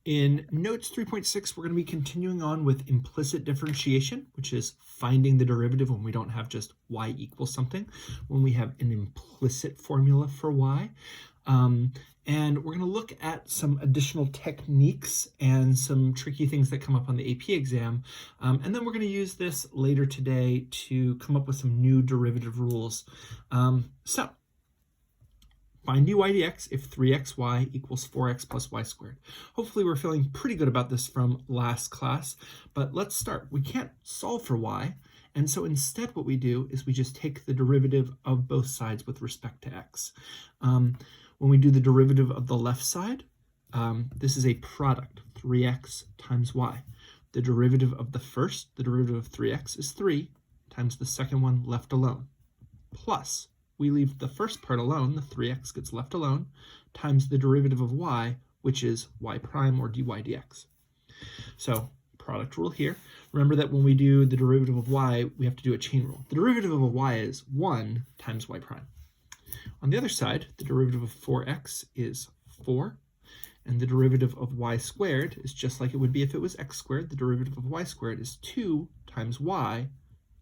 In Notes 3.6, we're going to be continuing on with implicit differentiation, which is finding the derivative when we don't have just y equals something, when we have an implicit formula for y. And we're going to look at some additional techniques and some tricky things that come up on the AP exam. And then we're going to use this later today to come up with some new derivative rules. So find dy dx if 3xy equals 4x plus y squared. Hopefully we're feeling pretty good about this from last class, but let's start. We can't solve for y, and so instead what we do is we just take the derivative of both sides with respect to x. When we do the derivative of the left side, this is a product, 3x times y. The derivative of the first, the derivative of 3x is 3 times the second one left alone, plus we leave the first part alone, the 3x gets left alone, times the derivative of y, which is y prime or dy dx. So product rule here. Remember that when we do the derivative of y, we have to do a chain rule. The derivative of y is 1 times y prime. On the other side, the derivative of 4x is 4, and the derivative of y squared is just like it would be if it was x squared. The derivative of y squared is 2 times y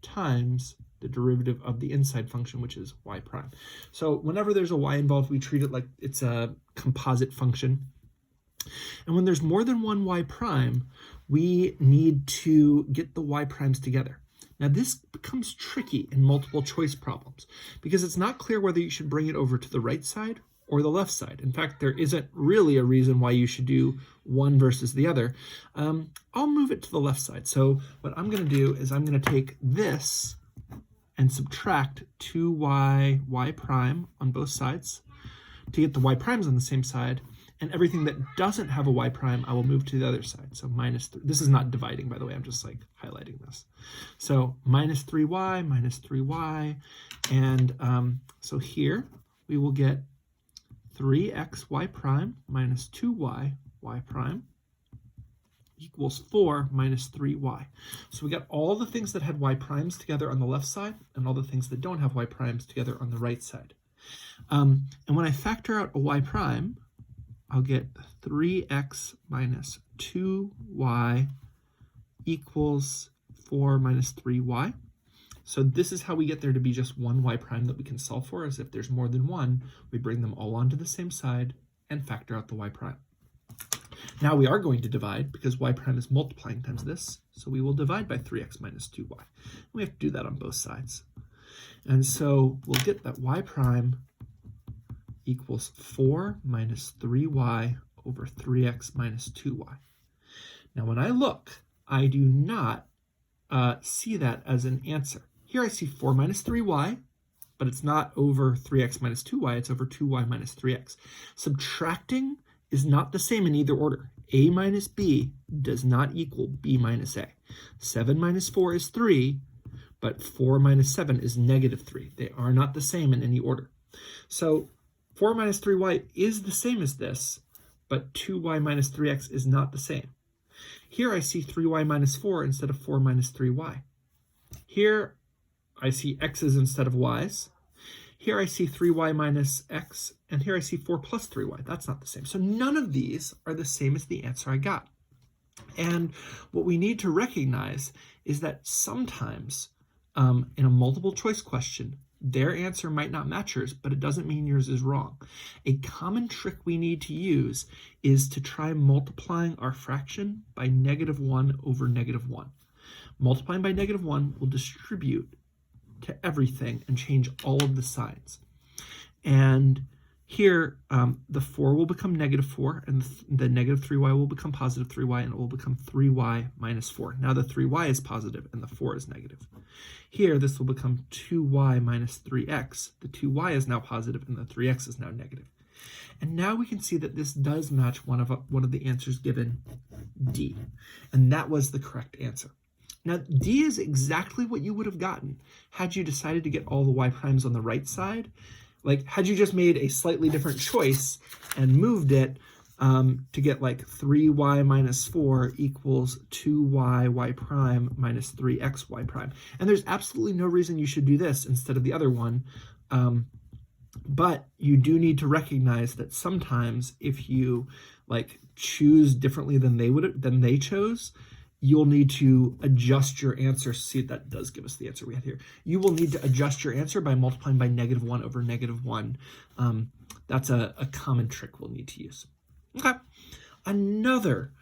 times the derivative of the inside function, which is y prime. So whenever there's a y involved, we treat it like it's a composite function. And when there's more than one y prime, we need to get the y primes together. Now this becomes tricky in multiple choice problems because it's not clear whether you should bring it over to the right side or the left side. In fact, there isn't really a reason why you should do one versus the other. I'll move it to the left side. So what I'm going to do is I'm going to take this and subtract 2y y prime on both sides to get the y primes on the same side, and everything that doesn't have a y prime I will move to the other side. So minus 3. This is not dividing, by the way, I'm just like highlighting this. So minus 3y, and so here we will get 3x y prime minus 2y y prime equals 4 minus 3y. So we got all the things that had y primes together on the left side and all the things that don't have y primes together on the right side. And when I factor out a y prime, I'll get 3x minus 2y equals 4 minus 3y. So this is how we get there to be just one y prime that we can solve for, is if there's more than one, we bring them all onto the same side and factor out the y prime. Now we are going to divide because y prime is multiplying times this, so we will divide by 3x minus 2y. We have to do that on both sides. And so we'll get that y prime equals 4 minus 3y over 3x minus 2y. Now when I look, I do not see that as an answer. Here I see 4 minus 3y, but it's not over 3x minus 2y, it's over 2y minus 3x. Subtracting is not the same in either order. A minus b does not equal b minus a. 7 minus 4 is 3, but 4 minus 7 is negative 3. They are not the same in any order. So 4 minus 3y is the same as this, but 2y minus 3x is not the same. Here I see 3y minus 4 instead of 4 minus 3y. Here I see x's instead of y's. Here I see 3y minus x, and here I see 4 plus 3y. That's not the same. So none of these are the same as the answer I got. And what we need to recognize is that sometimes in a multiple choice question, their answer might not match yours, but it doesn't mean yours is wrong. A common trick we need to use is to try multiplying our fraction by -1 over -1. Multiplying by -1 will distribute to everything and change all of the signs. And here, the 4 will become -4, and the negative 3y will become positive 3y, and it will become 3y minus 4. Now the 3y is positive and the 4 is negative. Here, this will become 2y minus 3x. The 2y is now positive and the 3x is now negative. And now we can see that this does match one of the answers given, D. And that was the correct answer. Now, D is exactly what you would have gotten had you decided to get all the y primes on the right side. Like, had you just made a slightly different choice and moved it to get like 3y minus 4 equals 2y y prime minus 3x y prime. And there's absolutely no reason you should do this instead of the other one. But you do need to recognize that sometimes if you like choose differently than they chose, you'll need to adjust your answer. See, that does give us the answer we had here. You will need to adjust your answer by multiplying by -1 over -1. That's a common trick we'll need to use. Okay. Another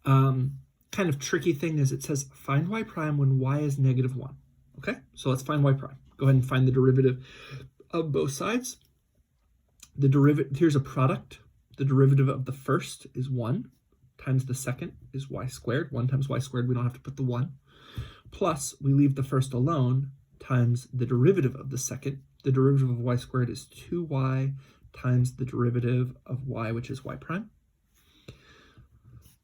kind of tricky thing is it says find y prime when y is -1. Okay, so let's find y prime. Go ahead and find the derivative of both sides. The derivative, here's a product. The derivative of the first is 1 times the second is y squared. 1 times y squared, we don't have to put the 1. Plus, we leave the first alone, times the derivative of the second. The derivative of y squared is 2y times the derivative of y, which is y prime.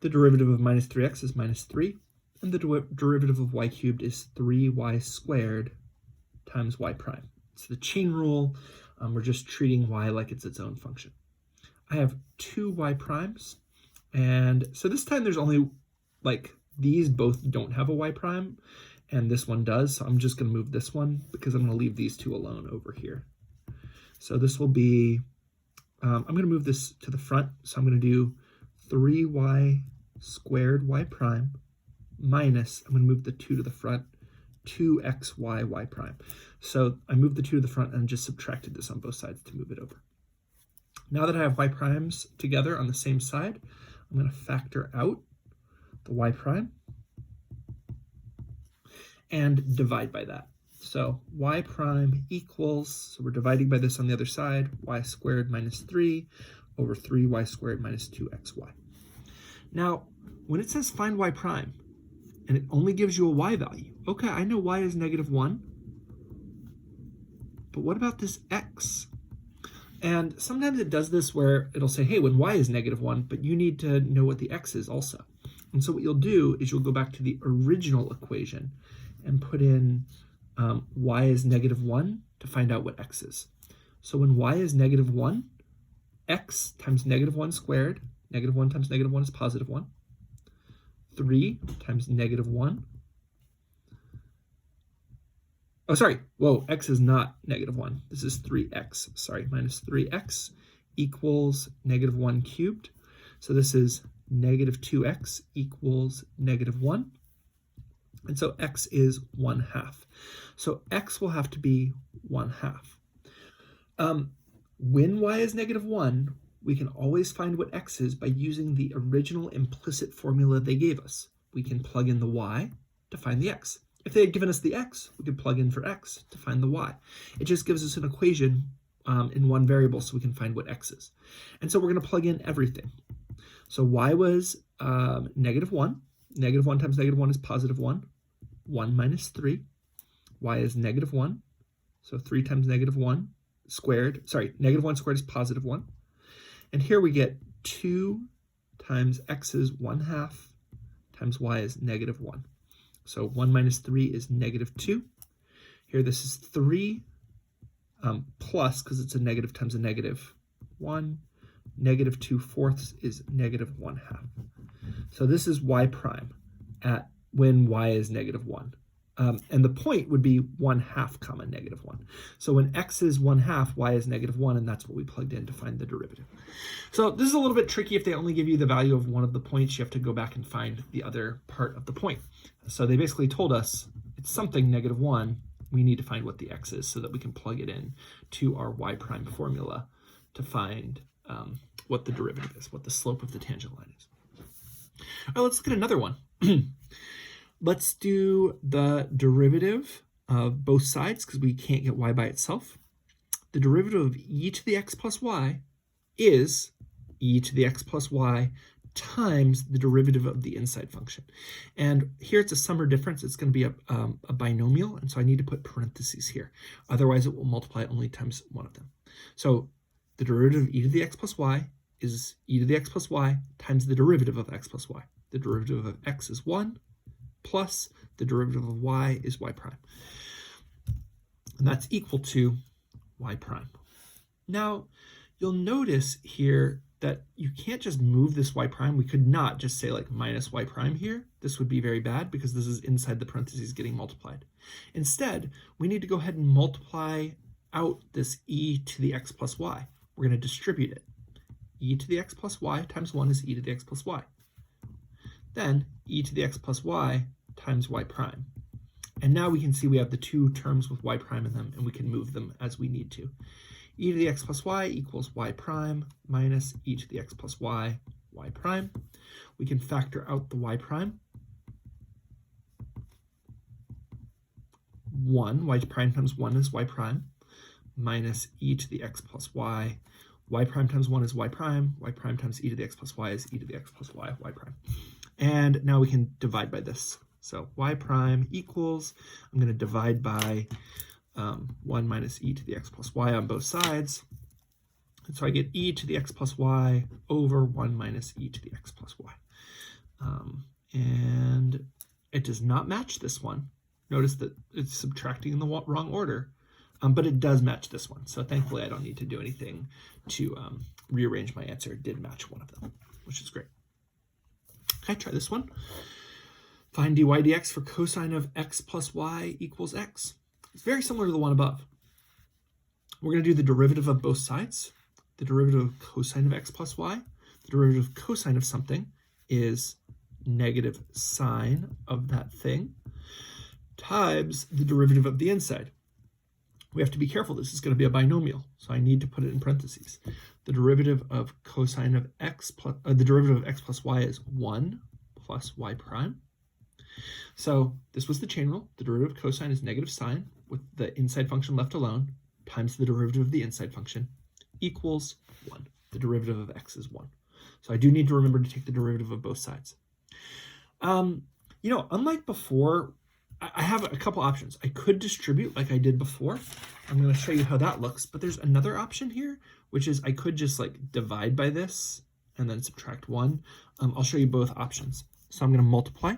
The derivative of minus 3x is minus 3. And the derivative of y cubed is 3y squared times y prime. It's the chain rule. We're just treating y like it's its own function. I have 2 y primes. And so this time there's only, like, these both don't have a y prime, and this one does. So I'm just going to move this one because I'm going to leave these two alone over here. So this will be, I'm going to move this to the front. So I'm going to do 3y squared y prime minus, I'm going to move the 2 to the front, 2xy y prime. So I moved the 2 to the front and just subtracted this on both sides to move it over. Now that I have y primes together on the same side, I'm going to factor out the y prime and divide by that. So y prime equals, so we're dividing by this on the other side, y squared minus 3 over 3y squared minus 2xy. Now, when it says find y prime, and it only gives you a y value, okay, I know y is -1, but what about this x? And sometimes it does this where it'll say, hey, when y is -1, but you need to know what the x is also. And so what you'll do is you'll go back to the original equation and put in y is -1 to find out what x is. So when y is -1, x times -1 squared, -1 times -1 is +1. 3 times -1. Oh, sorry. Whoa, x is not -1. This is 3x. Sorry, minus 3x equals -1 cubed. So this is -2x equals -1. And so x is 1/2. So x will have to be 1/2. When y is -1, we can always find what x is by using the original implicit formula they gave us. We can plug in the y to find the x. If they had given us the x, we could plug in for x to find the y. It just gives us an equation in one variable so we can find what x is. And so we're going to plug in everything. So y was -1. -1 times -1 is +1. 1 minus 3. Y is -1. So 3 times -1 squared. Sorry, -1 squared is +1. And here we get 2 times x is 1/2 times y is -1. So 1 minus 3 is -2. Here this is 3 plus, because it's a negative times a negative, 1. -2/4 is -1/2. So this is y prime at when y is -1. And the point would be 1/2 comma -1. So when x is 1/2, y is -1, and that's what we plugged in to find the derivative. So this is a little bit tricky. If they only give you the value of one of the points, you have to go back and find the other part of the point. So they basically told us it's something -1. We need to find what the x is so that we can plug it in to our y prime formula to find what the derivative is, what the slope of the tangent line is. All right, let's look at another one. Let's do the derivative of both sides because we can't get y by itself. The derivative of e to the x plus y is e to the x plus y times the derivative of the inside function. And here it's a sum or difference. It's going to be a binomial, and so I need to put parentheses here. Otherwise, it will multiply only times one of them. So the derivative of e to the x plus y is e to the x plus y times the derivative of x plus y. The derivative of x is 1 plus the derivative of y is y prime. And that's equal to y prime. Now, you'll notice here that you can't just move this y prime. We could not just say like minus y prime here. This would be very bad because this is inside the parentheses getting multiplied. Instead, we need to go ahead and multiply out this e to the x plus y. We're going to distribute it. e to the x plus y times 1 is e to the x plus y. Then e to the x plus y times y prime. And now we can see we have the two terms with y prime in them, and we can move them as we need to. E to the x plus y equals y prime minus e to the x plus y, y prime. We can factor out the y prime. 1, y prime times 1 is y prime, minus e to the x plus y. Y prime times 1 is y prime times e to the x plus y is e to the x plus y, y prime. And now we can divide by this. So y prime equals, I'm going to divide by 1 minus e to the x plus y on both sides. And so I get e to the x plus y over 1 minus e to the x plus y. And it does not match this one. Notice that it's subtracting in the wrong order, but it does match this one. So thankfully, I don't need to do anything to rearrange my answer. It did match one of them, which is great. Okay, try this one. Find dy dx for cosine of x plus y equals x. It's very similar to the one above. We're going to do the derivative of both sides. The derivative of cosine of x plus y. The derivative of cosine of something is negative sine of that thing times the derivative of the inside. We have to be careful. This is going to be a binomial, so I need to put it in parentheses. The derivative of cosine of x plus the derivative of x plus y is 1 plus y prime. So this was the chain rule. The derivative of cosine is negative sine with the inside function left alone times the derivative of the inside function equals 1. The derivative of x is 1. So I do need to remember to take the derivative of both sides. Unlike before, I have a couple options. I could distribute like I did before. I'm going to show you how that looks, but there's another option here, which is I could just divide by this and then subtract 1. I'll show you both options. So I'm going to multiply.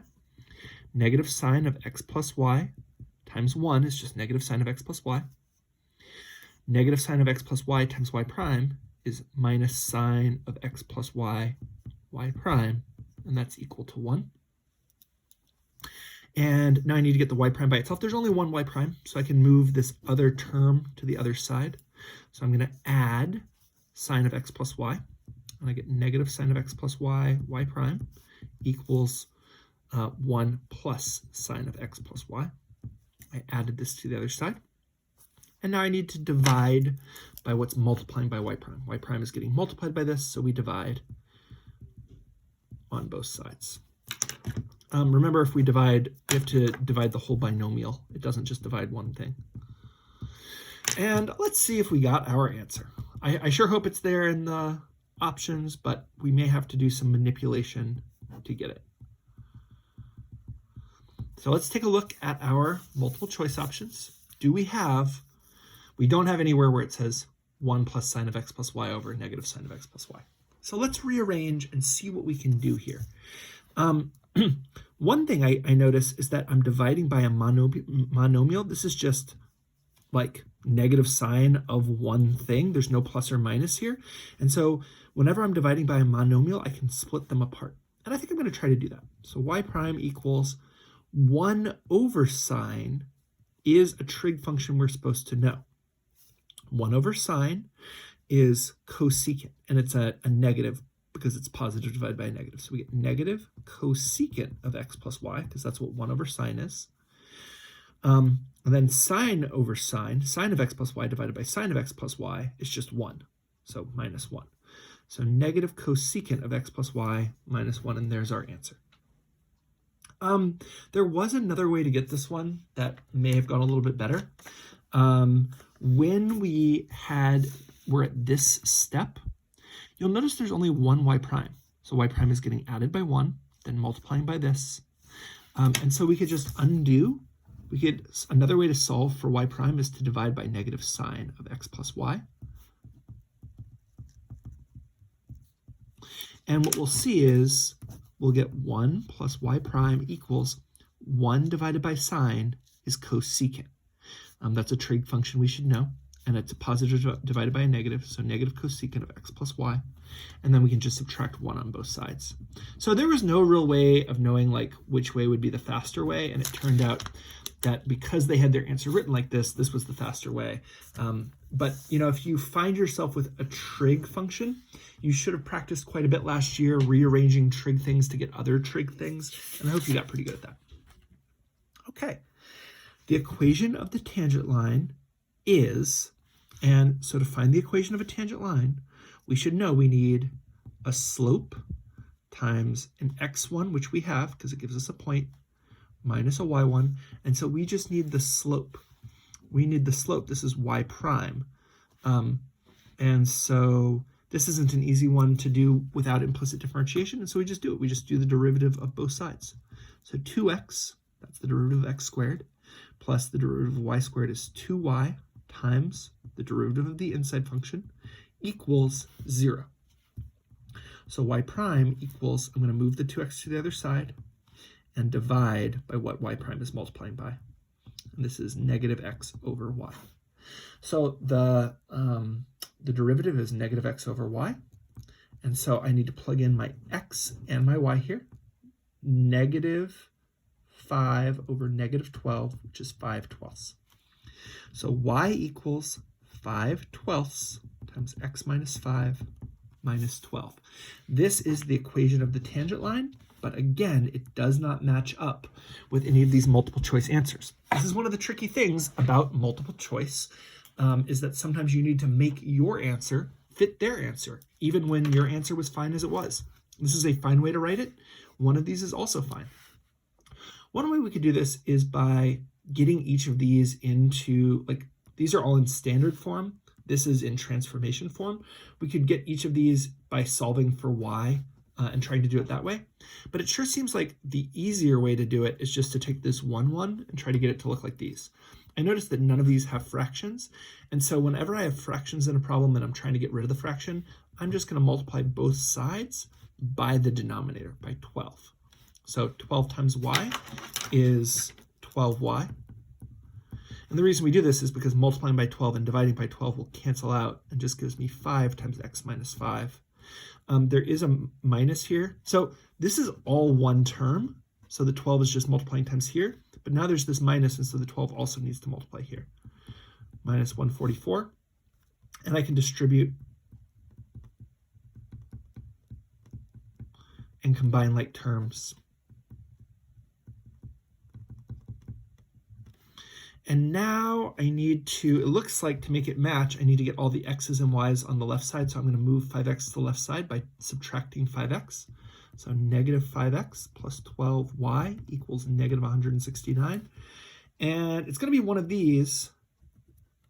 Negative sine of x plus y times 1 is just negative sine of x plus y. Negative sine of x plus y times y prime is minus sine of x plus y, y prime, and that's equal to 1. And now I need to get the y prime by itself. There's only one y prime, so I can move this other term to the other side. So I'm going to add sine of x plus y, and I get negative sine of x plus y, y prime, equals 1 plus sine of x plus y. I added this to the other side. And now I need to divide by what's multiplying by y prime. Y prime is getting multiplied by this, so we divide on both sides. Remember, if we divide, we have to divide the whole binomial. It doesn't just divide one thing. And let's see if we got our answer. I sure hope it's there in the options, but we may have to do some manipulation to get it. So let's take a look at our multiple choice options. We don't have anywhere where it says 1 plus sine of x plus y over negative sine of x plus y. So let's rearrange and see what we can do here. One thing I notice is that I'm dividing by a monomial. This is just like negative sine of one thing. There's no plus or minus here. And so whenever I'm dividing by a monomial, I can split them apart. And I think I'm going to try to do that. So y prime equals 1 over sine is a trig function we're supposed to know. 1 over sine is cosecant, and it's a negative because it's positive divided by a negative. So we get negative cosecant of x plus y, because that's what 1 over sine is. And then sine over sine of x plus y divided by sine of x plus y is just 1, so minus 1. So negative cosecant of x plus y minus 1, and there's our answer. There was another way to get this one that may have gone a little bit better. When we're at this step, you'll notice there's only one y prime. So y prime is getting added by 1, then multiplying by this. And so we could just undo. Another way to solve for y prime is to divide by negative sine of x plus y. And what we'll see is we'll get 1 plus y prime equals 1 divided by sine is cosecant. That's a trig function we should know, and it's a positive divided by a negative, so negative cosecant of x plus y. And then we can just subtract 1 on both sides. So there was no real way of knowing which way would be the faster way, and it turned out that because they had their answer written like this was the faster way. But if you find yourself with a trig function, you should have practiced quite a bit last year rearranging trig things to get other trig things, and I hope you got pretty good at that. Okay, the equation of the tangent line is, and so to find the equation of a tangent line, we should know we need a slope times an x1, which we have because it gives us a point, minus a y1, and so we just need the slope. We need the slope. This is y prime. And so this isn't an easy one to do without implicit differentiation, and so we just do it. We just do the derivative of both sides. So 2x, that's the derivative of x squared, plus the derivative of y squared is 2y times the derivative of the inside function equals 0. So y prime equals, I'm going to move the 2x to the other side and divide by what y prime is multiplying by. And this is negative x over y. So the derivative is negative x over y. And so I need to plug in my x and my y here. Negative 5 over negative 12, which is 5/12. So y equals 5/12 times x minus 5 minus 12. This is the equation of the tangent line, but again, it does not match up with any of these multiple choice answers. This is one of the tricky things about multiple choice, is that sometimes you need to make your answer fit their answer, even when your answer was fine as it was. This is a fine way to write it. One of these is also fine. One way we could do this is by getting each of these into, these are all in standard form. This is in transformation form. We could get each of these by solving for y and trying to do it that way. But it sure seems like the easier way to do it is just to take this 1, and try to get it to look like these. I noticed that none of these have fractions. And so whenever I have fractions in a problem and I'm trying to get rid of the fraction, I'm just going to multiply both sides by the denominator, by 12. So 12 times y is 12y. And the reason we do this is because multiplying by 12 and dividing by 12 will cancel out and just gives me 5 times x minus 5. There is a minus here. So this is all one term. So the 12 is just multiplying times here. But now there's this minus, and so the 12 also needs to multiply here. Minus 144. And I can distribute and combine like terms. And now I need to, it looks like to make it match, I need to get all the x's and y's on the left side. So I'm going to move 5x to the left side by subtracting 5x. So negative 5x plus 12y equals negative 169. And it's going to be one of these.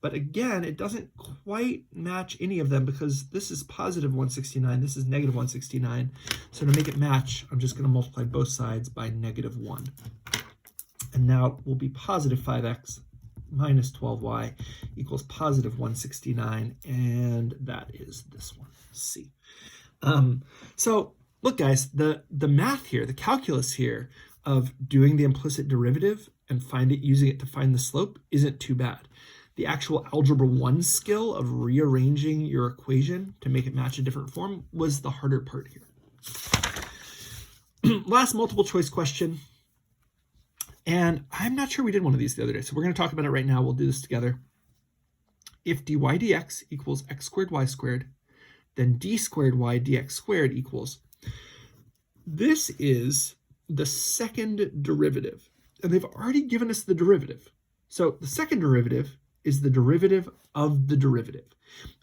But again, it doesn't quite match any of them because this is positive 169. This is negative 169. So to make it match, I'm just going to multiply both sides by negative 1. And now it will be positive 5x minus 12y equals positive 169, and that is this one, C. So look, guys, the math here, the calculus here of doing the implicit derivative and using it to find the slope isn't too bad. The actual algebra 1 skill of rearranging your equation to make it match a different form was the harder part here. Last multiple choice question. And I'm not sure we did one of these the other day, so we're going to talk about it right now. We'll do this together. If dy dx equals x squared y squared, then d squared y dx squared equals. This is the second derivative, and they've already given us the derivative. So the second derivative is the derivative of the derivative.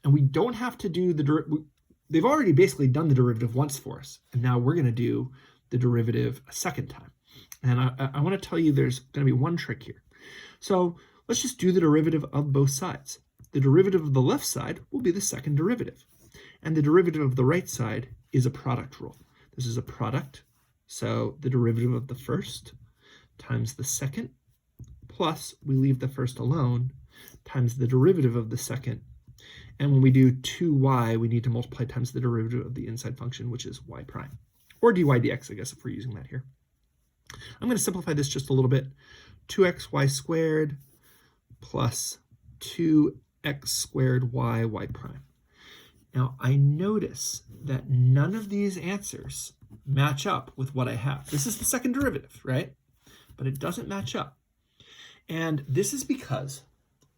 And we don't have to do the derivative. They've already basically done the derivative once for us, and now we're going to do the derivative a second time. And I want to tell you there's going to be one trick here. So let's just do the derivative of both sides. The derivative of the left side will be the second derivative. And the derivative of the right side is a product rule. This is a product. So the derivative of the first times the second, plus we leave the first alone, times the derivative of the second. And when we do 2y, we need to multiply times the derivative of the inside function, which is y prime. Or dy dx, I guess, if we're using that here. I'm going to simplify this just a little bit. 2xy squared plus 2x squared y prime. Now, I notice that none of these answers match up with what I have. This is the second derivative, right? But it doesn't match up. And this is because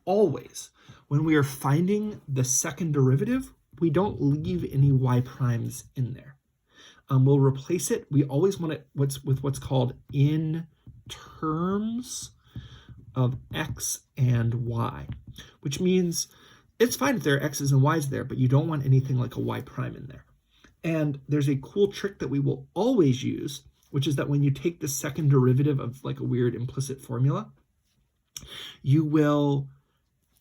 always when we are finding the second derivative, we don't leave any y primes in there. We'll replace it. We always want it with what's called in terms of x and y, which means it's fine if there are x's and y's there, but you don't want anything like a y prime in there. And there's a cool trick that we will always use, which is that when you take the second derivative of like a weird implicit formula, you will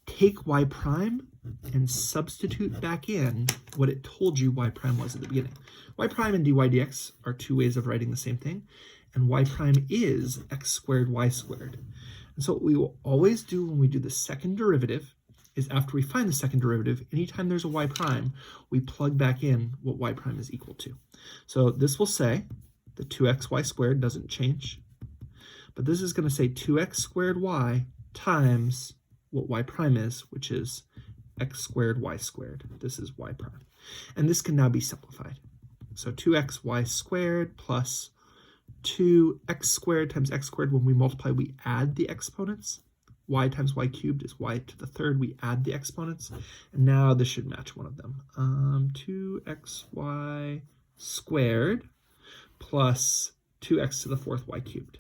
take y prime and substitute back in what it told you y prime was at the beginning. Y prime and dy dx are two ways of writing the same thing, and y prime is x squared y squared. And so what we will always do when we do the second derivative is after we find the second derivative, anytime there's a y prime, we plug back in what y prime is equal to. So this will say the 2xy squared doesn't change, but this is going to say 2x squared y times what y prime is, which is x squared y squared. This is y prime. And this can now be simplified. So 2xy squared plus 2x squared times x squared. When we multiply, we add the exponents. Y times y cubed is y to the third. We add the exponents. And now this should match one of them. 2xy squared plus 2x to the fourth y cubed.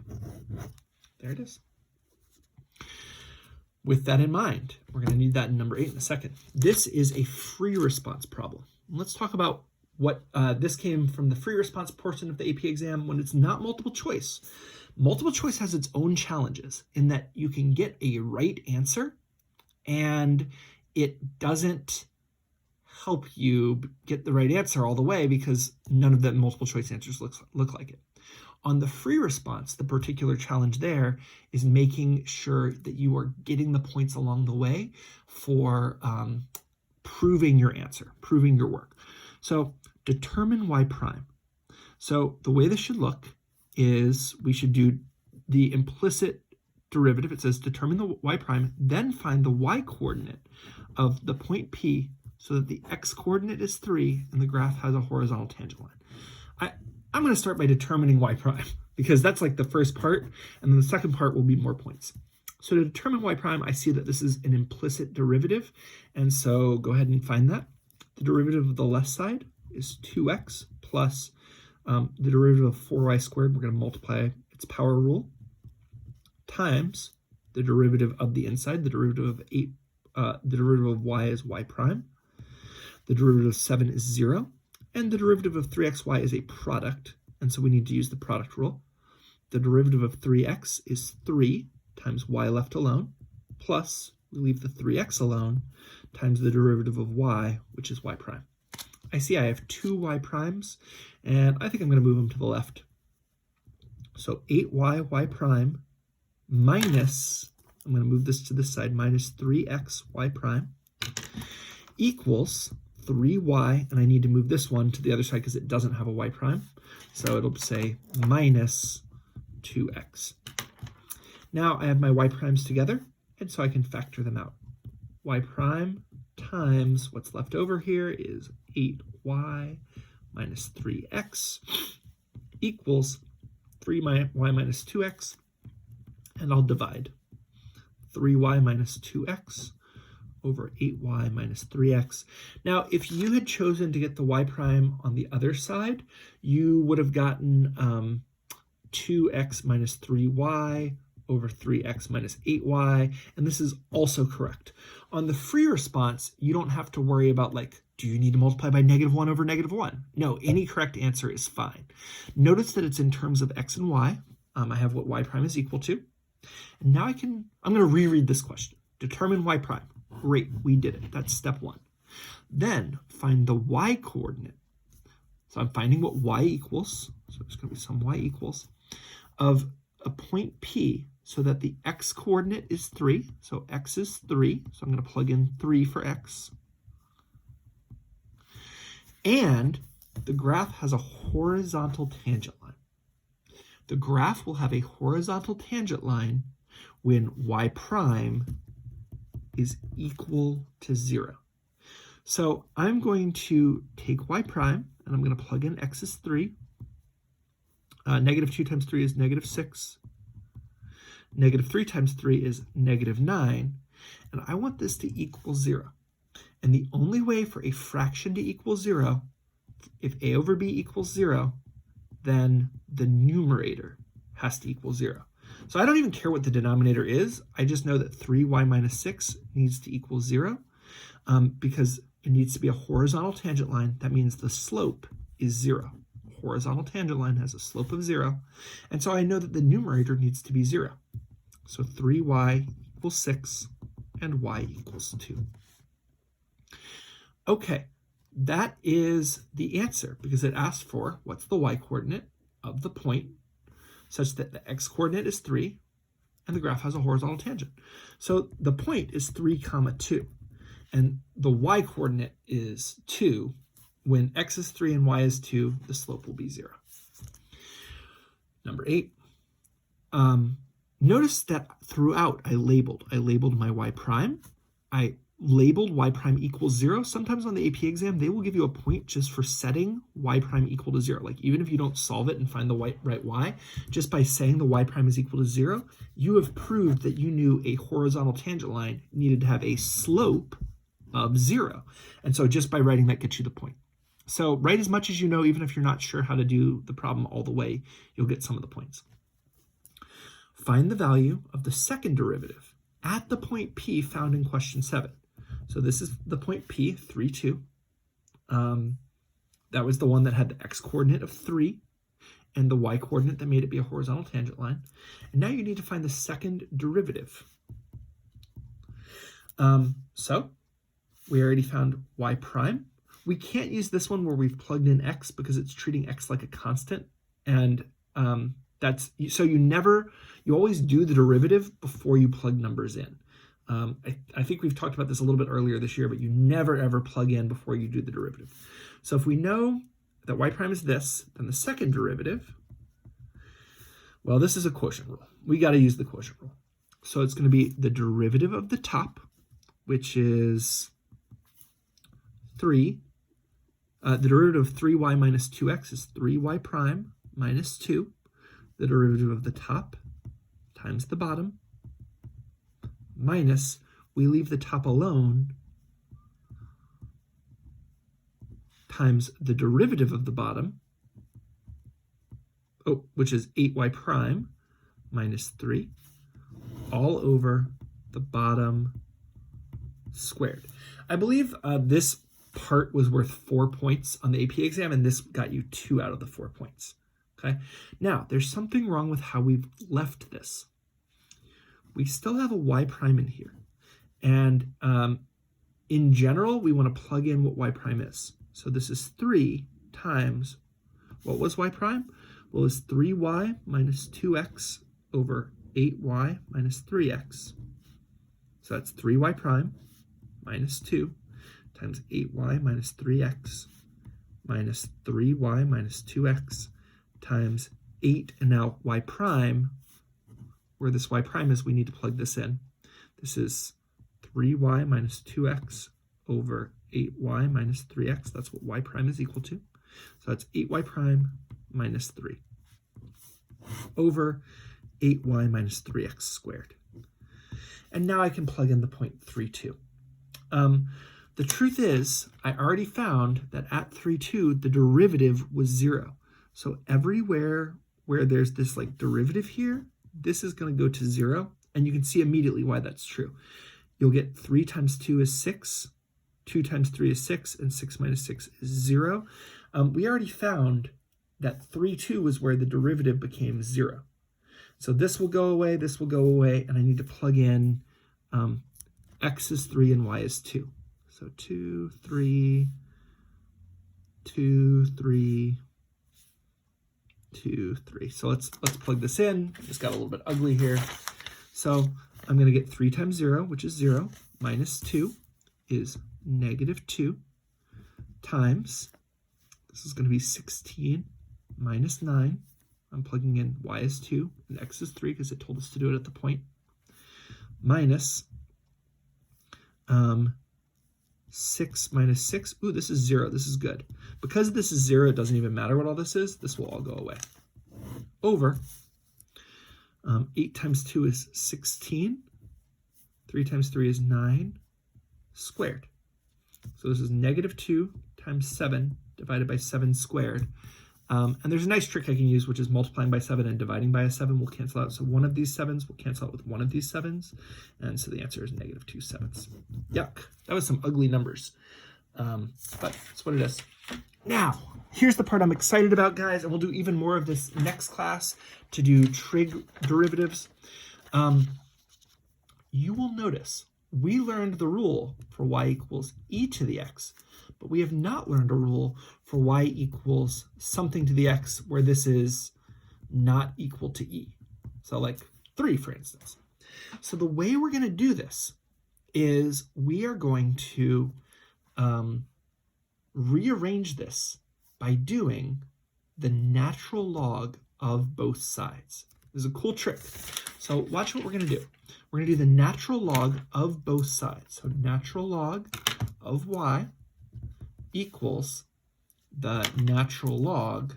There it is. With that in mind, we're going to need that in number 8 in a second. This is a free response problem. Let's talk about what this came from the free response portion of the AP exam when it's not multiple choice. Multiple choice has its own challenges in that you can get a right answer and it doesn't help you get the right answer all the way because none of the multiple choice answers look like it. On the free response, the particular challenge there is making sure that you are getting the points along the way for proving your answer, proving your work. So determine y prime. So the way this should look is we should do the implicit derivative. It says determine the y prime, then find the y coordinate of the point P so that the x coordinate is 3 and the graph has a horizontal tangent line. I'm going to start by determining y prime because that's like the first part, and then the second part will be more points. So to determine y prime, I see that this is an implicit derivative, and so go ahead and find that. The derivative of the left side is 2x plus the derivative of 4y squared. We're going to multiply its power rule times the derivative of the inside. The derivative of 8, the derivative of y is y prime. The derivative of 7 is 0. And the derivative of 3xy is a product, and so we need to use the product rule. The derivative of 3x is 3 times y left alone, plus we leave the 3x alone, times the derivative of y, which is y prime. I see I have two y primes, and I think I'm going to move them to the left. So 8y y prime minus, I'm going to move this to this side, minus 3x y prime equals 3y, and I need to move this one to the other side because it doesn't have a y prime. So it'll say minus 2x. Now I have my y primes together, and so I can factor them out. Y prime times what's left over here is 8y minus 3x equals 3y minus 2x, and I'll divide 3y minus 2x over 8y minus 3x. Now, if you had chosen to get the y prime on the other side, you would have gotten 2x minus 3y over 3x minus 8y, and this is also correct. On the free response, you don't have to worry about, like, do you need to multiply by -1 over -1? No, any correct answer is fine. Notice that it's in terms of x and y. I have what y prime is equal to. And now I'm going to reread this question. Determine y prime. Great, we did it. That's step 1. Then find the y coordinate. So I'm finding what y equals. So there's going to be some y equals of a point P so that the x coordinate is 3. So x is 3. So I'm going to plug in 3 for x. And the graph has a horizontal tangent line. The graph will have a horizontal tangent line when y prime is equal to 0. So I'm going to take y prime, and I'm going to plug in x is 3. -2 times 3 is -6. Negative 3 times 3 is negative 9. And I want this to equal 0. And the only way for a fraction to equal 0, if a over b equals 0, then the numerator has to equal 0. So I don't even care what the denominator is. I just know that 3y minus 6 needs to equal 0 because it needs to be a horizontal tangent line. That means the slope is 0. A horizontal tangent line has a slope of 0. And so I know that the numerator needs to be 0. So 3y equals 6 and y equals 2. Okay, that is the answer because it asked for what's the y-coordinate of the point such that the x-coordinate is 3 and the graph has a horizontal tangent. So the point is 3, 2, and the y-coordinate is 2. When x is 3 and y is 2, the slope will be 0. Number 8. Notice that throughout I labeled my y prime. I labeled y prime equals 0. Sometimes on the AP exam, they will give you a point just for setting y prime equal to 0. Like even if you don't solve it and find the right y, just by saying the y prime is equal to 0, you have proved that you knew a horizontal tangent line needed to have a slope of 0. And so just by writing that gets you the point. So write as much as you know, even if you're not sure how to do the problem all the way, you'll get some of the points. Find the value of the second derivative at the point P found in question 7. So this is the point P, 3, 2. That was the one that had the x-coordinate of 3 and the y-coordinate that made it be a horizontal tangent line. And now you need to find the second derivative. So we already found y prime. We can't use this one where we've plugged in x because it's treating x like a constant. And that's so you always do the derivative before you plug numbers in. I think we've talked about this a little bit earlier this year, but you never ever plug in before you do the derivative. So if we know that y prime is this, then the second derivative, well, this is a quotient rule. We got to use the quotient rule. So it's going to be the derivative of the top, which is 3. The derivative of 3y minus 2x is 3y prime minus 2. The derivative of the top times the bottom minus, we leave the top alone, times the derivative of the bottom, which is 8y prime minus 3, all over the bottom squared. I believe this part was worth 4 points on the AP exam, and this got you 2 out of the 4 points. Okay. Now, there's something wrong with how we've left this. We still have a y prime in here. And in general, we want to plug in what y prime is. So this is 3 times, what was y prime? Well, it's 3y minus 2x over 8y minus 3x. So that's 3y prime minus 2 times 8y minus 3x minus 3y minus 2x times 8, and now y prime, where this y prime is, we need to plug this in. This is 3y minus 2x over 8y minus 3x. That's what y prime is equal to. So that's 8y prime minus 3 over 8y minus 3x squared. And now I can plug in the point 3, 2. The truth is, I already found that at 3, 2, the derivative was 0. So everywhere where there's this like derivative here, this is going to go to 0. And you can see immediately why that's true. You'll get 3 times 2 is 6, 2 times 3 is 6, and 6 minus 6 is 0. We already found that 3, 2 was where the derivative became 0. So this will go away, and I need to plug in x is 3 and y is 2. So 2, 3, 2, 3, 2, 3. So let's plug this in. It just got a little bit ugly here. So I'm going to get 3 times 0, which is 0, minus 2 is negative 2, times, this is going to be 16 minus 9. I'm plugging in y is 2 and x is 3 because it told us to do it at the point, minus 6 minus 6. Ooh, this is 0. This is good. Because this is 0, it doesn't even matter what all this is. This will all go away. Over 8 times 2 is 16. 3 times 3 is 9 squared. So this is negative 2 times 7 divided by 7 squared. And there's a nice trick I can use, which is multiplying by 7 and dividing by a 7 will cancel out. So one of these 7s will cancel out with one of these 7s. And so the answer is negative 2 sevenths. Yuck. That was some ugly numbers. But that's what it is. Now, here's the part I'm excited about, guys, and we'll do even more of this next class to do trig derivatives. You will notice we learned the rule for y equals e to the x, but we have not learned a rule for y equals something to the x where this is not equal to e. So like 3, for instance. So the way we're going to do this is we are going to rearrange this by doing the natural log of both sides. This is a cool trick. So watch what we're going to do. We're going to do the natural log of both sides. So natural log of y equals the natural log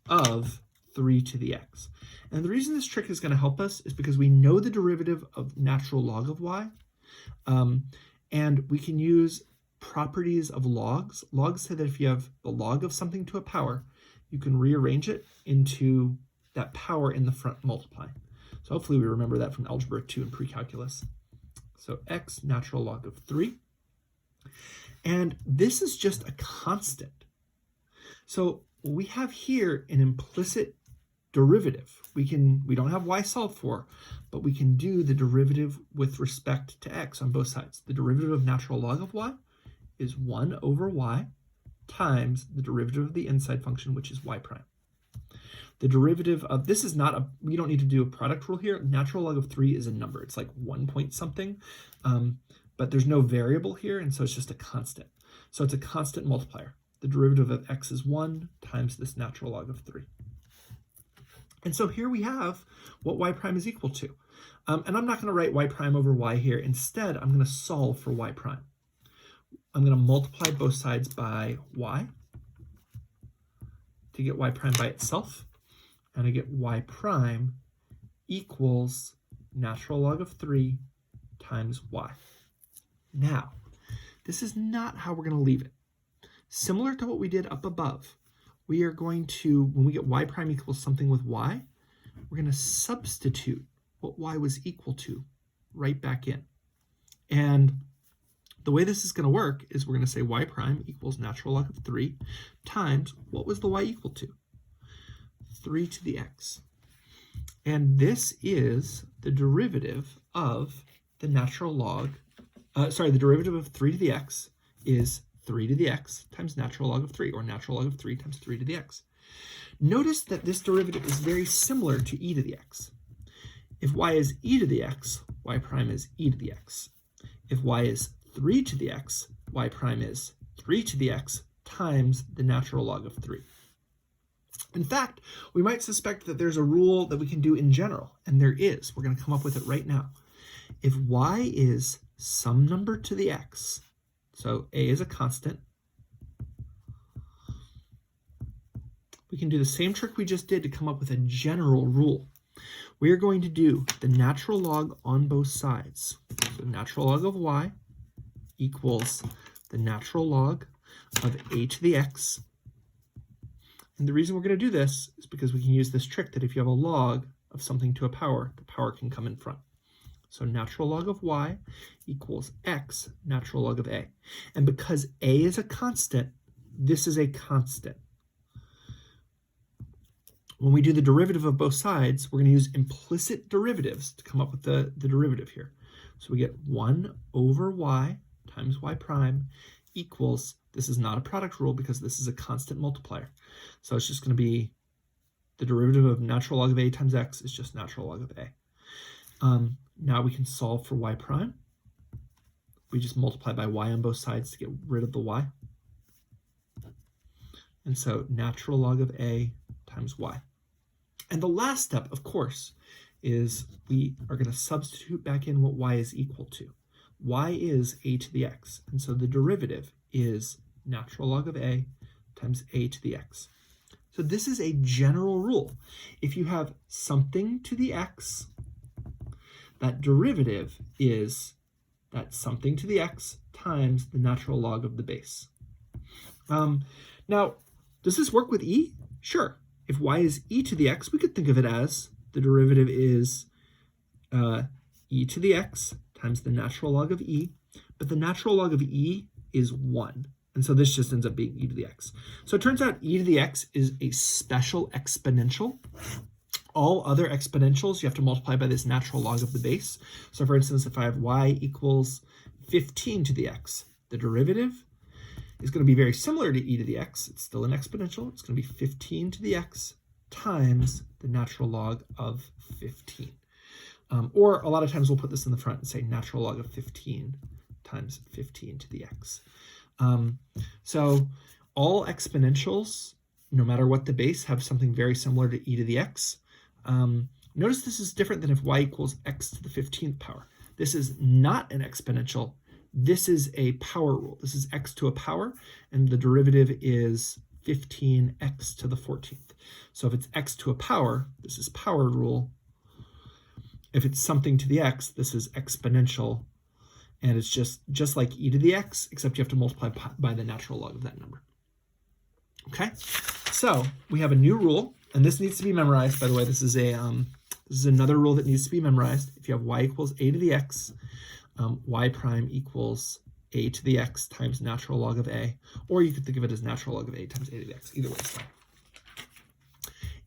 of 3 to the x. And the reason this trick is going to help us is because we know the derivative of natural log of y, and we can use properties of logs. Logs say that if you have the log of something to a power, you can rearrange it into that power in the front multiplying. So hopefully we remember that from Algebra 2 and Pre-Calculus. So x natural log of 3. And this is just a constant. So we have here an implicit derivative. We don't have y solved for, but we can do the derivative with respect to x on both sides. The derivative of natural log of y is 1 over y times the derivative of the inside function, which is y prime. The derivative of, this is not we don't need to do a product rule here. Natural log of 3 is a number. It's like 1 point something, but there's no variable here, and so it's just a constant. So it's a constant multiplier. The derivative of x is 1 times this natural log of 3. And so here we have what y prime is equal to. And I'm not going to write y prime over y here. Instead, I'm going to solve for y prime. I'm going to multiply both sides by y to get y prime by itself. And I get y prime equals natural log of 3 times y. Now, this is not how we're going to leave it. Similar to what we did up above, we are going to, when we get y prime equals something with y, we're going to substitute what y was equal to right back in. And the way this is going to work is we're going to say y prime equals natural log of 3 times, what was the y equal to? 3 to the x. And this is the derivative of the natural log, the derivative of 3 to the x is 3 to the x times natural log of 3, or natural log of 3 times 3 to the x. Notice that this derivative is very similar to e to the x. If y is e to the x, y prime is e to the x. If y is 3 to the x, y prime is 3 to the x times the natural log of 3. In fact, we might suspect that there's a rule that we can do in general, and there is. We're going to come up with it right now. If y is some number to the x, so a is a constant, we can do the same trick we just did to come up with a general rule. We are going to do the natural log on both sides. So the natural log of y equals the natural log of a to the x. And the reason we're going to do this is because we can use this trick that if you have a log of something to a power, the power can come in front. So natural log of y equals x natural log of a. And because a is a constant, this is a constant. When we do the derivative of both sides, we're going to use implicit derivatives to come up with the derivative here. So we get 1 over y times y prime equals, this is not a product rule because this is a constant multiplier. So it's just going to be the derivative of natural log of a times x is just natural log of a. Now we can solve for y prime. We just multiply by y on both sides to get rid of the y. And so natural log of a times y. And the last step, of course, is we are going to substitute back in what y is equal to. Y is a to the x. And so the derivative is natural log of a times a to the x. So this is a general rule. If you have something to the x, that derivative is that something to the x times the natural log of the base. Now, does this work with e? Sure. If y is e to the x, we could think of it as the derivative is e to the x times the natural log of e, but the natural log of e is 1. And so this just ends up being e to the x. So it turns out e to the x is a special exponential. All other exponentials, you have to multiply by this natural log of the base. So for instance, if I have y equals 15 to the x, the derivative is going to be very similar to e to the x. It's still an exponential. It's going to be 15 to the x times the natural log of 15. Or a lot of times we'll put this in the front and say natural log of 15 times 15 to the x. So all exponentials, no matter what the base, have something very similar to e to the x. Notice this is different than if y equals x to the 15th power. This is not an exponential. This is a power rule. This is x to a power, and the derivative is 15x to the 14th. So if it's x to a power, this is power rule. If it's something to the x, this is exponential. And it's just like e to the x, except you have to multiply by the natural log of that number. Okay, so we have a new rule, and this needs to be memorized. By the way, this is another rule that needs to be memorized. If you have y equals a to the x, y prime equals a to the x times natural log of a, or you could think of it as natural log of a times a to the x. Either way is fine.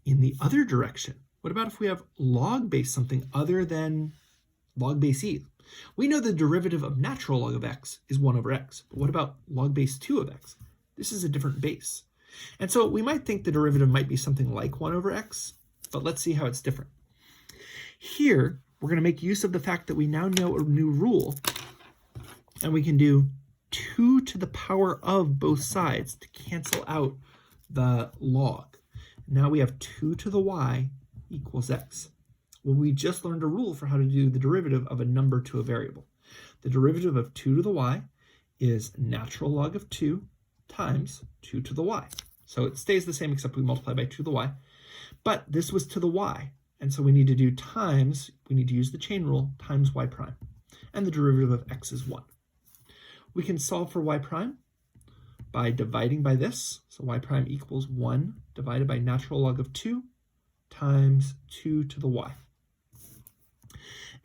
In the other direction, what about if we have log base something other than log base e? We know the derivative of natural log of x is 1 over x, but what about log base 2 of x? This is a different base. And so we might think the derivative might be something like 1 over x, but let's see how it's different. Here, we're going to make use of the fact that we now know a new rule, and we can do 2 to the power of both sides to cancel out the log. Now we have 2 to the y equals x. Well, we just learned a rule for how to do the derivative of a number to a variable. The derivative of 2 to the y is natural log of 2 times 2 to the y. So it stays the same except we multiply by 2 to the y. But this was to the y, and so we need to do times, we need to use the chain rule, times y prime. And the derivative of x is 1. We can solve for y prime by dividing by this. So y prime equals 1 divided by natural log of 2 times 2 to the y.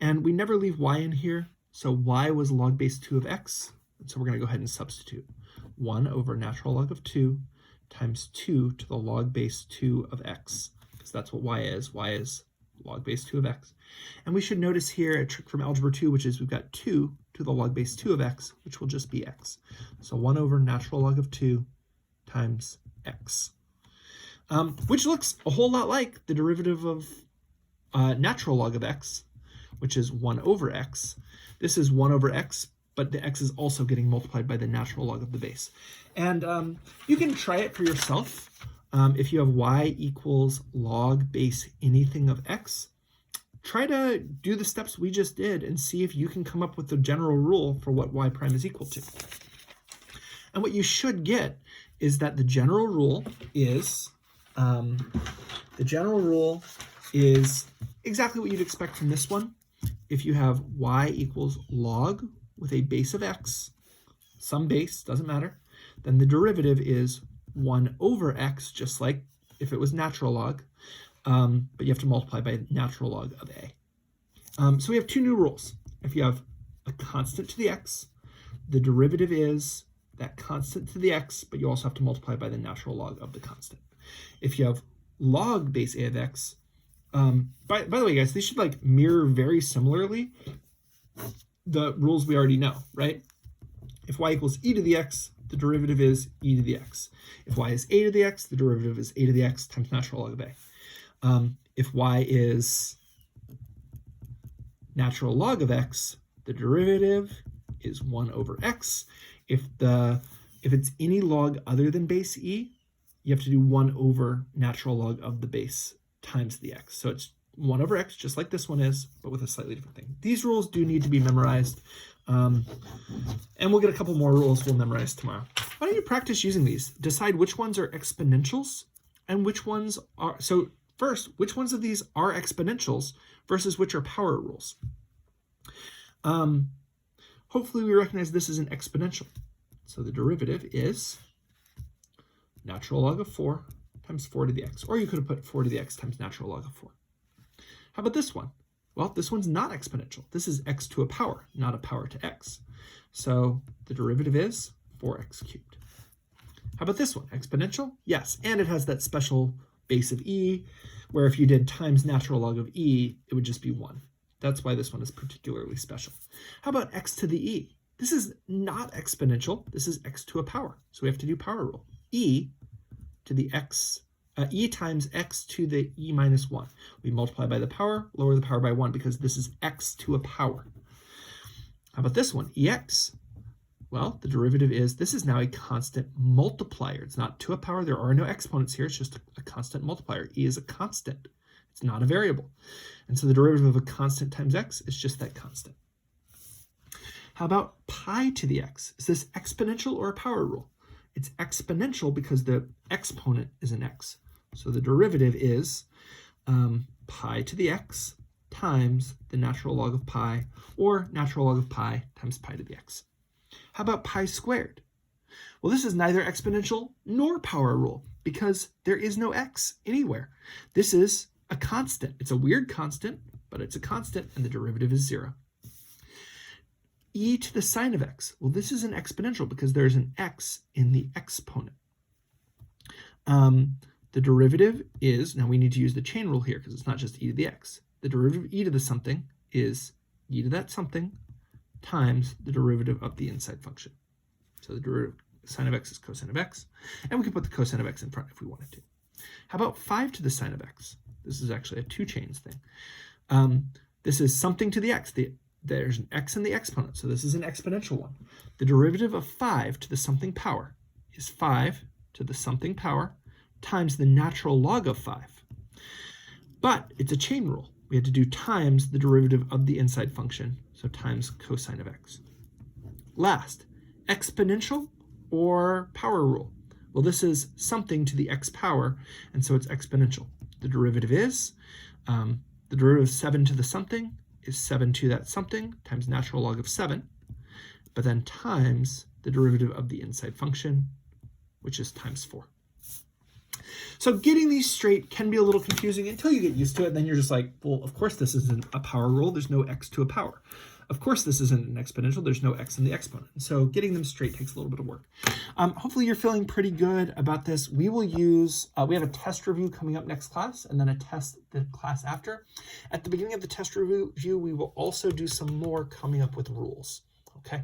And we never leave y in here, so y was log base 2 of x, and so we're going to go ahead and substitute. 1 over natural log of 2 times 2 to the log base 2 of x, because that's what y is. Y is log base 2 of x. And we should notice here a trick from algebra 2, which is we've got 2 to the log base 2 of x, which will just be x. So 1 over natural log of 2 times x, which looks a whole lot like the derivative of natural log of x, which is 1 over x. This is 1 over x, but the x is also getting multiplied by the natural log of the base. And you can try it for yourself. If you have y equals log base anything of x, try to do the steps we just did and see if you can come up with the general rule for what y prime is equal to. And what you should get is that the general rule is exactly what you'd expect from this one. If you have y equals log with a base of x, some base, doesn't matter, then the derivative is 1 over x, just like if it was natural log, but you have to multiply by natural log of a. So we have two new rules. If you have a constant to the x, the derivative is that constant to the x, but you also have to multiply by the natural log of the constant. If you have log base a of x, by the way, guys, these should like mirror very similarly the rules we already know, right? If y equals e to the x, the derivative is e to the x. If y is a to the x, the derivative is a to the x times natural log of a. If y is natural log of x, the derivative is 1 over x. If it's any log other than base e, you have to do 1 over natural log of the base times the x. So it's 1 over x, just like this one is, but with a slightly different thing. These rules do need to be memorized, and we'll get a couple more rules we'll memorize tomorrow. Why don't you practice using these? Decide which ones are exponentials, and which ones are, so first, which ones of these are exponentials versus which are power rules? Hopefully we recognize this is an exponential. So the derivative is natural log of 4 times 4 to the x, or you could have put 4 to the x times natural log of 4. How about this one? Well, this one's not exponential. This is x to a power, not a power to x. So the derivative is 4x cubed. How about this one? Exponential? Yes, and it has that special base of e, where if you did times natural log of e, it would just be 1. That's why this one is particularly special. How about x to the e? This is not exponential. This is x to a power. So we have to do power rule. E to the x, e times x to the e minus 1. We multiply by the power, lower the power by 1, because this is x to a power. How about this one? Ex. Well, the derivative is, this is now a constant multiplier. It's not to a power. There are no exponents here. It's just a constant multiplier. E is a constant. It's not a variable. And so the derivative of a constant times x is just that constant. How about pi to the x? Is this exponential or a power rule? It's exponential because the exponent is an x. So the derivative is pi to the x times the natural log of pi, or natural log of pi times pi to the x. How about pi squared? Well, this is neither exponential nor power rule because there is no x anywhere. This is a constant. It's a weird constant, but it's a constant, and the derivative is 0. E to the sine of x. Well, this is an exponential because there's an x in the exponent. The derivative is, now we need to use the chain rule here because it's not just e to the x. The derivative of e to the something is e to that something times the derivative of the inside function. So the derivative sine of x is cosine of x, and we can put the cosine of x in front if we wanted to. How about 5 to the sine of x? This is actually a 2 chains thing. This is something to the x. There's an x in the exponent, so this is an exponential one. The derivative of 5 to the something power is 5 to the something power times the natural log of 5. But it's a chain rule. We had to do times the derivative of the inside function, so times cosine of x. Last, exponential or power rule? Well, this is something to the x power, and so it's exponential. The derivative is, the derivative of 7 to the something is 7 to that something times natural log of 7, but then times the derivative of the inside function, which is times 4. So getting these straight can be a little confusing until you get used to it, and then you're just like, well, of course this isn't a power rule. There's no x to a power. Of course this isn't an exponential. There's no x in the exponent. So getting them straight takes a little bit of work. Hopefully you're feeling pretty good about this. We will use, we have a test review coming up next class, and then a test the class after. At the beginning of the test review, we will also do some more coming up with rules. Okay.